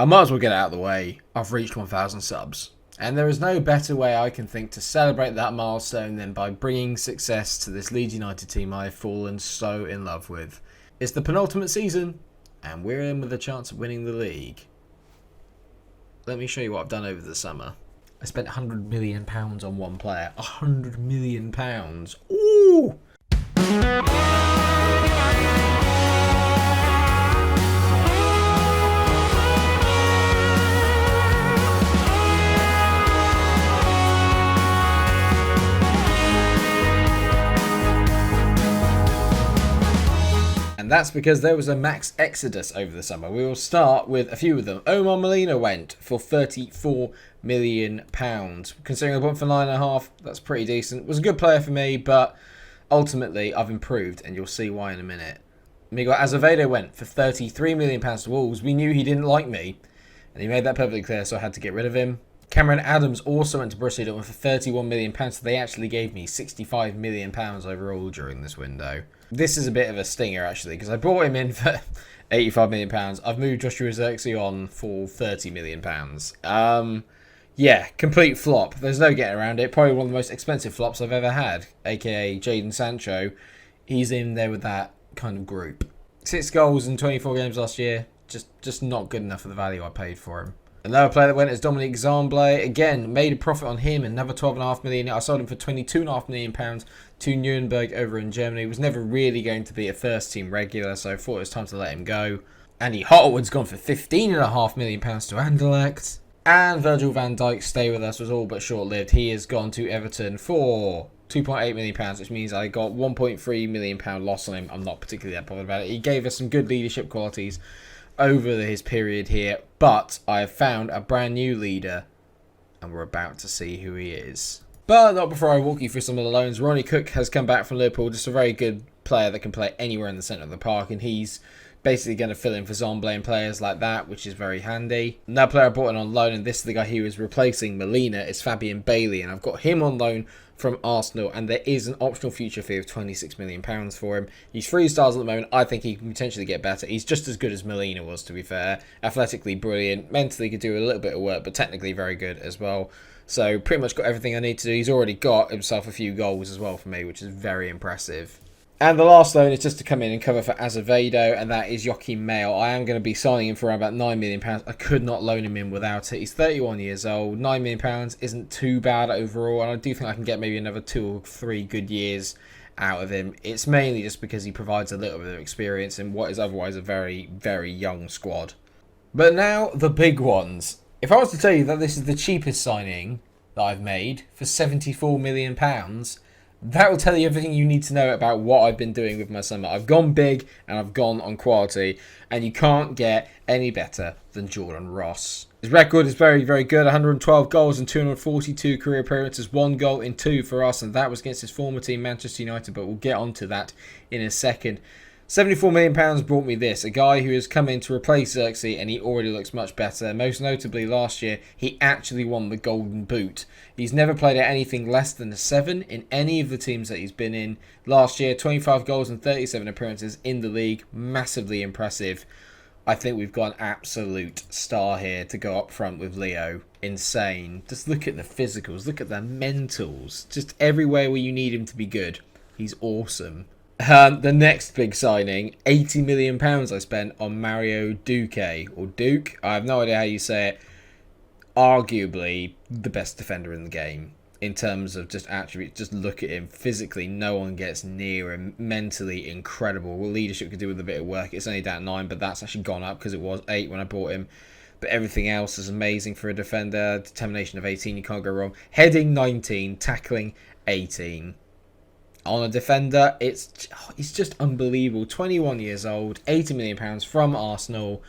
I might as well get it out of the way. I've reached 1,000 subs. And there is no better way I can think to celebrate that milestone than by bringing success to this Leeds United team I've fallen so in love with. It's the penultimate season, and we're in with a chance of winning the league. Let me show you what I've done over the summer. I spent £100 million on one player. £100 million. Ooh! And that's because there was a max exodus over the summer. We will start with a few of them. Omar Molina went for £34 million. Considering I bought him for 9.5, that's pretty decent. Was a good player for me, but ultimately I've improved, and you'll see why in a minute. Miguel Azevedo went for £33 million to Wolves. We knew he didn't like me, and he made that perfectly clear, so I had to get rid of him. Cameron Adams also went to Borussia Dortmund for £31 million, so they actually gave me £65 million overall during this window. This is a bit of a stinger, actually, because I brought him in for £85 million. I've moved Joshua Zirkzee on for £30 million. Yeah, complete flop. There's no getting around it. Probably one of the most expensive flops I've ever had, aka Jadon Sancho. He's in there with that kind of group. 6 goals in 24 games last year. Just not good enough for the value I paid for him. Another player that went is Dominic Zamblé. Again, made a profit on him, another £12.5 million. I sold him for £22.5 million to Nuremberg over in Germany. Was never really going to be a first team regular, so I thought it was time to let him go. Andy Hartwood's gone for £15.5 million to Anderlecht. And Virgil van Dijk's stay with us was all but short-lived. He has gone to Everton for £2.8 million, which means I got £1.3 million loss on him. I'm not particularly that bothered about it. He gave us some good leadership qualities over his period here, but I have found a brand new leader, and we're about to see who he is. But not before I walk you through some of the loans. Ronnie Cook has come back from Liverpool, just a very good player that can play anywhere in the centre of the park, and he's basically going to fill in for Zamblé and players like that, which is very handy. Another player I brought in on loan, and this is the guy who is replacing Molina, is Fabian Bailey, and I've got him on loan from Arsenal, and there is an optional future fee of £26 million for him. He's 3 stars at the moment. I think he can potentially get better. He's just as good as Molina was, to be fair. Athletically brilliant. Mentally could do a little bit of work, but technically very good as well. So pretty much got everything I need to do. He's already got himself a few goals as well for me, which is very impressive. And the last loan is just to come in and cover for Azevedo, and that is Joachim Mail. I am going to be signing him for around about £9 million. I could not loan him in without it. He's 31 years old. £9 million isn't too bad overall, and I do think I can get maybe another 2 or 3 good years out of him. It's mainly just because he provides a little bit of experience in what is otherwise a very, very young squad. But now, the big ones. If I was to tell you that this is the cheapest signing that I've made for £74 million, that will tell you everything you need to know about what I've been doing with my summer. I've gone big and I've gone on quality, and you can't get any better than Jordan Ross. His record is very, very good. 112 goals and 242 career appearances. 1 goal in 2 for us, and that was against his former team, Manchester United, but we'll get onto that in a second. £74 million brought me this, a guy who has come in to replace Zirkzee, and he already looks much better. Most notably, last year, he actually won the Golden Boot. He's never played at anything less than a 7 in any of the teams that he's been in. Last year, 25 goals and 37 appearances in the league. Massively impressive. I think we've got an absolute star here to go up front with Leo. Insane. Just look at the physicals, look at the mentals. Just everywhere where you need him to be good. He's awesome. The next big signing, £80 million I spent on Mario Duque, or Duke, I have no idea how you say it. Arguably the best defender in the game in terms of just attributes. Just look at him. Physically, no one gets near him. Mentally, incredible. Well, leadership could do with a bit of work. It's only down at 9, but that's actually gone up because it was 8 when I bought him. But everything else is amazing for a defender. Determination of 18, you can't go wrong. Heading 19, tackling 18. On a defender, it's just unbelievable. 21 years old, £80 million from Arsenal.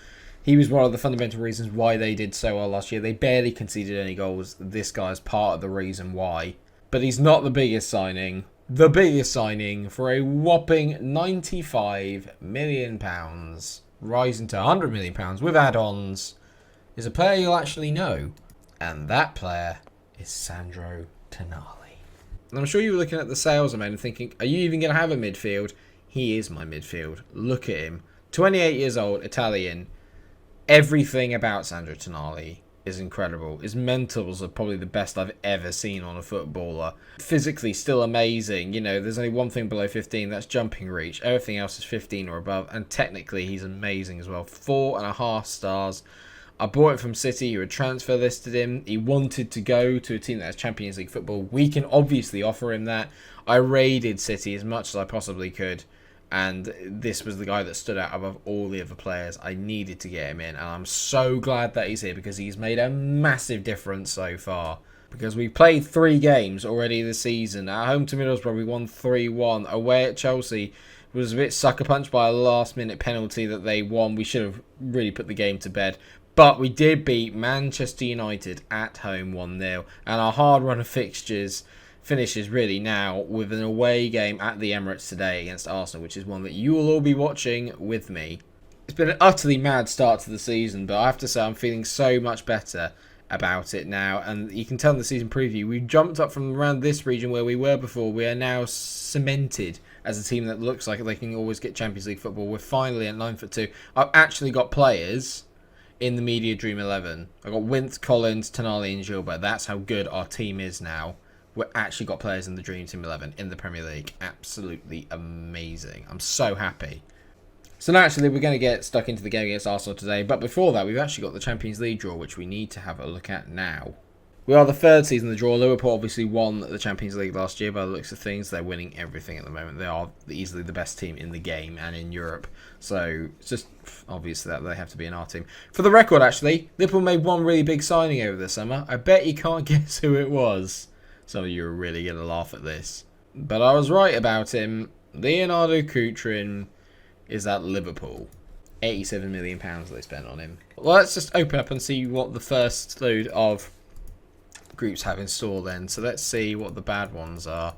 He was one of the fundamental reasons why they did so well last year. They barely conceded any goals. This guy's part of the reason why. But he's not the biggest signing. The biggest signing for a whopping £95 million, rising to £100 million with add-ons, is a player you'll actually know. And that player is Sandro Tonali. And I'm sure you were looking at the sales I made and thinking, are you even going to have a midfield? He is my midfield. Look at him. 28 years old, Italian. Everything about Sandro Tonali is incredible. His mentals are probably the best I've ever seen on a footballer. Physically, still amazing. You know, there's only one thing below 15, that's jumping reach. Everything else is 15 or above, and technically, he's amazing as well. 4.5 stars. I bought it from City, who had transfer listed him. He wanted to go to a team that has Champions League football. We can obviously offer him that. I raided City as much as I possibly could, and this was the guy that stood out above all the other players. I needed to get him in, and I'm so glad that he's here because he's made a massive difference so far. Because we played 3 games already this season. At home to Middlesbrough, we won 3-1. Away at Chelsea, was a bit sucker punched by a last-minute penalty that they won. We should have really put the game to bed. But we did beat Manchester United at home 1-0. And our hard run of fixtures finishes really now with an away game at the Emirates today against Arsenal, which is one that you will all be watching with me. It's been an utterly mad start to the season, but I have to say I'm feeling so much better about it now. And you can tell in the season preview, we've jumped up from around this region where we were before. We are now cemented as a team that looks like they can always get Champions League football. We're finally at 9-2. I've actually got players in the Media Dream 11. I've got Winth, Collins, Tonali and Gilbert. That's how good our team is now. We've actually got players in the Dream Team 11 in the Premier League. Absolutely amazing. I'm so happy. So naturally, we're going to get stuck into the game against Arsenal today. But before that, we've actually got the Champions League draw, which we need to have a look at now. We are the third season of the draw. Liverpool obviously won the Champions League last year by the looks of things. They're winning everything at the moment. They are easily the best team in the game and in Europe. So it's just obvious that they have to be in our team. For the record, actually, Liverpool made one really big signing over the summer. I bet you can't guess who it was. Some of you are really going to laugh at this. But I was right about him. Leonardo Coutrin is at Liverpool. £87 million they spent on him. Well, let's just open up and see what the first load of groups have in store then. So let's see what the bad ones are.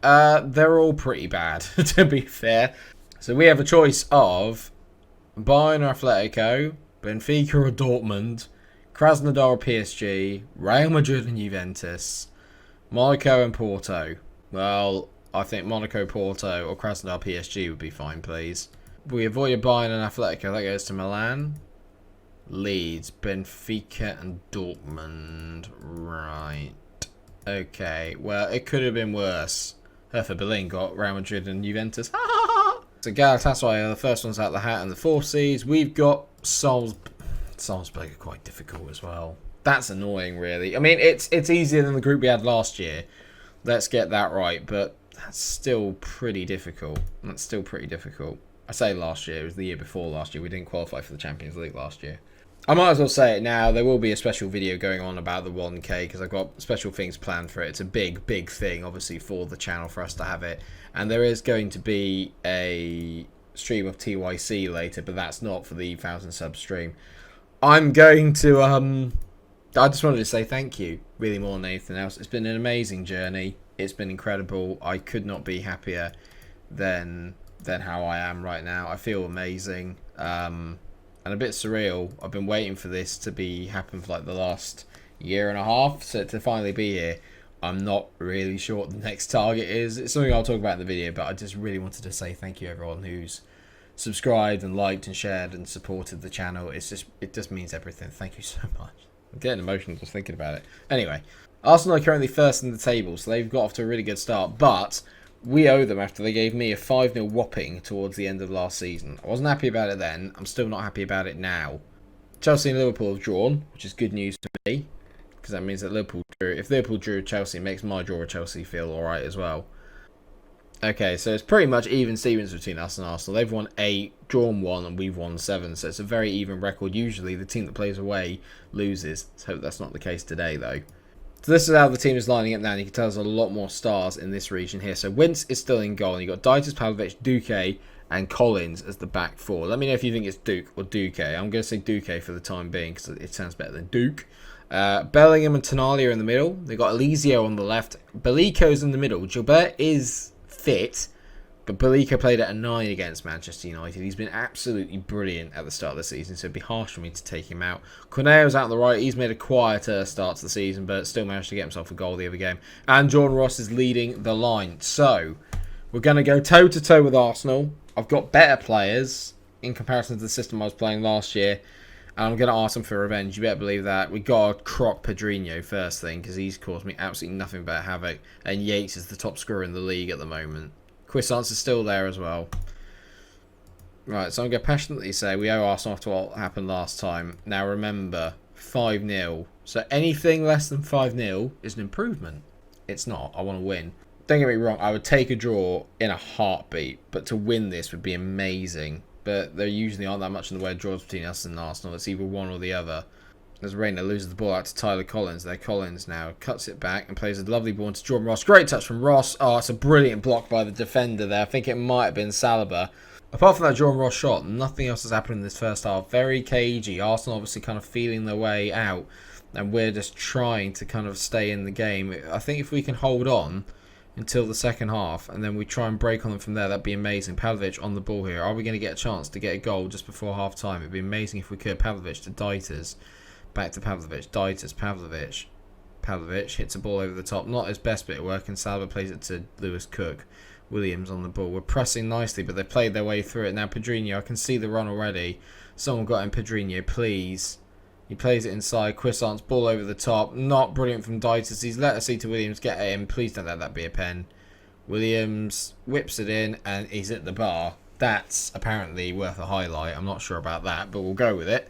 They're all pretty bad, to be fair. So we have a choice of Bayern or Atletico, Benfica or Dortmund, Krasnodar or PSG, Real Madrid and Juventus, Monaco and Porto. Well, I think Monaco, Porto or Krasnodar PSG would be fine, please. We avoided Bayern and Atletico. That goes to Milan, Leeds, Benfica and Dortmund. Right. Okay. Well, it could have been worse. Hertha Berlin got Real Madrid and Juventus. So Galatasaray are the first ones out the hat and the 4 seeds. We've got Salzburg are quite difficult as well. That's annoying, really. I mean, it's easier than the group we had last year. Let's get that right, but that's still pretty difficult. I say last year, it was the year before last year. We didn't qualify for the Champions League last year. I might as well say it now. There will be a special video going on about the 1K because I've got special things planned for it. It's a big, big thing, obviously, for the channel for us to have it. And there is going to be a stream of TYC later, but that's not for the 1,000 sub stream. I'm going to... I just wanted to say thank you, really, more than anything else. It's been an amazing journey. It's been incredible. I could not be happier than how I am right now. I feel amazing and a bit surreal. I've been waiting for this to happen for like the last year and a half, so to finally be here. I'm not really sure what the next target is. It's something I'll talk about in the video, but I just really wanted to say thank you everyone who's subscribed and liked and shared and supported the channel. It just means everything. Thank you so much. I'm getting emotional just thinking about it. Anyway, Arsenal are currently first in the table, so they've got off to a really good start, but we owe them after they gave me a 5-0 whopping towards the end of last season. I wasn't happy about it then. I'm still not happy about it now. Chelsea and Liverpool have drawn, which is good news for me, because that means that Liverpool drew. If Liverpool drew Chelsea, it makes my draw with Chelsea feel alright as well. Okay, so it's pretty much even Stevens between us and Arsenal. They've won 8, drawn 1, and we've won 7. So it's a very even record. Usually the team that plays away loses. Let's hope that's not the case today, though. So this is how the team is lining up now. And you can tell there's a lot more stars in this region here. So Wentz is still in goal. And you've got Dieter, Pavlovic, Duque, and Collins as the back 4. Let me know if you think it's Duke or Duque. I'm going to say Duque for the time being because it sounds better than Duke. Bellingham and Tonali are in the middle. They've got Eliseo on the left. Baliko's in the middle. Gilbert is fit, but Baliko played at a 9 against Manchester United. He's been absolutely brilliant at the start of the season, so it'd be harsh for me to take him out. Corneo's out on the right. He's made a quieter start to the season, but still managed to get himself a goal the other game. And Jordan Ross is leading the line. So we're going to go toe-to-toe with Arsenal. I've got better players in comparison to the system I was playing last year. And I'm going to ask him for revenge. You better believe that. We got to crock Pedrinho first thing, because he's caused me absolutely nothing but havoc. And Yates is the top scorer in the league at the moment. Cuisance is still there as well. Right, so I'm going to passionately say we owe Arsenal after what happened last time. Now remember, 5-0. So anything less than 5-0 is an improvement. It's not. I want to win. Don't get me wrong, I would take a draw in a heartbeat, but to win this would be amazing. But there usually aren't that much in the way of draws between us and Arsenal. It's either one or the other. As Reina loses the ball out to Tyler Collins. There Collins now cuts it back and plays a lovely ball to Jordan Ross. Great touch from Ross. Oh, it's a brilliant block by the defender there. I think it might have been Saliba. Apart from that Jordan Ross shot, nothing else has happened in this first half. Very cagey. Arsenal obviously kind of feeling their way out. And we're just trying to kind of stay in the game. I think if we can hold on until the second half, and then we try and break on them from there, that'd be amazing. Pavlovic on the ball here. Are we going to get a chance to get a goal just before half time? It'd be amazing if we could. Pavlovic to Dieters. Back to Pavlovic. Dieters. Pavlovic. Pavlovic hits a ball over the top. Not his best bit of work, and Saliba plays it to Lewis Cook. Williams on the ball. We're pressing nicely, but they played their way through it. Now Pedrinho, I can see the run already. Someone got in Pedrinho, please. He plays it inside. Cuisance, ball over the top. Not brilliant from Dieters. He's let us see to Williams get it in. Please don't let that be a pen. Williams whips it in, and he's at the bar. That's apparently worth a highlight. I'm not sure about that, but we'll go with it.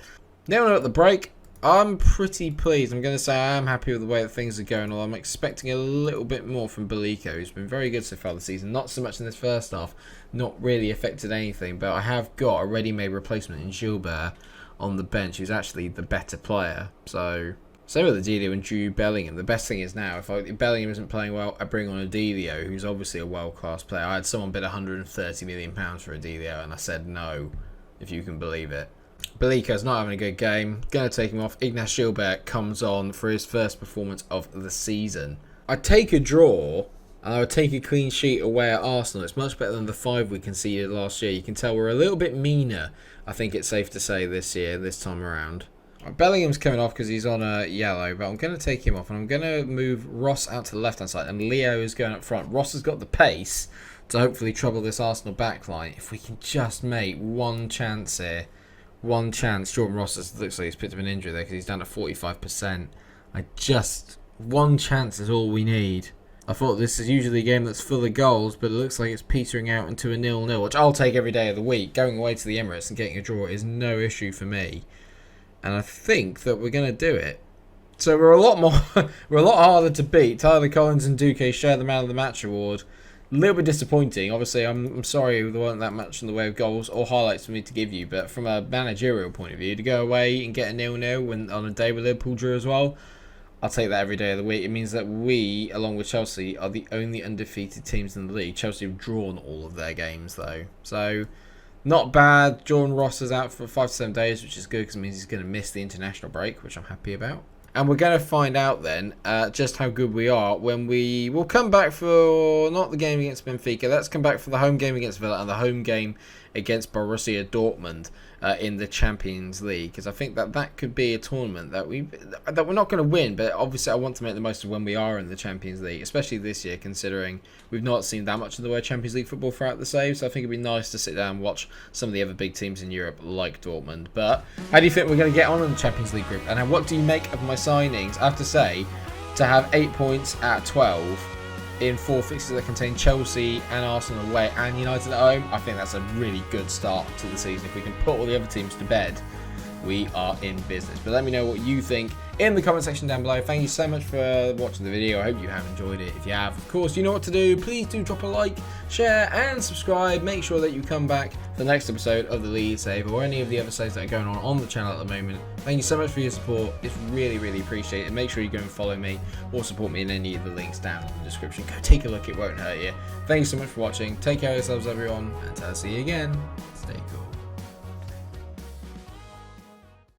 0-0 at the break. I'm pretty pleased. I'm going to say I am happy with the way that things are going, although I'm expecting a little bit more from Belico, who's been very good so far this season. Not so much in this first half. Not really affected anything, but I have got a ready-made replacement in Gilbert on the bench, who's actually the better player. So, same with Adelio and Jude Bellingham. The best thing is now, if Bellingham isn't playing well, I bring on Adelio, who's obviously a world-class player. I had someone bid £130 million for Adelio, and I said no, if you can believe it. Belico's not having a good game. Going to take him off. Ignace Gilbert comes on for his first performance of the season. I'd take a draw, and I would take a clean sheet away at Arsenal. It's much better than the 5 we conceded last year. You can tell we're a little bit meaner, I think it's safe to say, this year, this time around. Bellingham's coming off because he's on a yellow, but I'm going to take him off, and I'm going to move Ross out to the left-hand side, and Leo is going up front. Ross has got the pace to hopefully trouble this Arsenal backline. If we can just make one chance here. One chance. Jordan Ross looks like he's picked up an injury there because he's down to 45%. One chance is all we need. I thought this is usually a game that's full of goals, but it looks like it's petering out into a 0-0, which I'll take every day of the week. Going away to the Emirates and getting a draw is no issue for me. And I think that we're going to do it. So we're a lot harder to beat. Tyler Collins and Duque share the Man of the Match award. A little bit disappointing. Obviously, I'm sorry there weren't that much in the way of goals or highlights for me to give you, but from a managerial point of view, to go away and get a 0-0 on a day where Liverpool drew as well, I'll take that every day of the week. It means that we, along with Chelsea, are the only undefeated teams in the league. Chelsea have drawn all of their games, though. So, not bad. Jordan Ross is out for 5 to 7 days, which is good because it means he's going to miss the international break, which I'm happy about. And we're going to find out then just how good we are when we will come back for not the game against Benfica. Let's come back for the home game against Villa and the home game against Borussia Dortmund in the Champions League. Because I think that could be a tournament that we're not going to win. But obviously I want to make the most of when we are in the Champions League, especially this year, considering we've not seen that much of the way of Champions League football throughout the save. So I think it'd be nice to sit down and watch some of the other big teams in Europe like Dortmund. But how do you think we're going to get on in the Champions League group? And what do you make of my signings? I have to say, to have 8 points at 12 in 4 fixtures that contain Chelsea and Arsenal away and United at home, I think that's a really good start to the season. If we can put all the other teams to bed, we are in business. But let me know what you think in the comment section down below. Thank you so much for watching the video. I hope you have enjoyed it. If you have, of course, you know what to do. Please do drop a like, share and subscribe. Make sure that you come back for the next episode of the Leeds Save or any of the other saves that are going on the channel at the moment. Thank you so much for your support. It's really, really appreciated. Make sure you go and follow me or support me in any of the links down in the description. Go take a look. It won't hurt you. Thank you so much for watching. Take care of yourselves, everyone. Until I see you again, stay cool.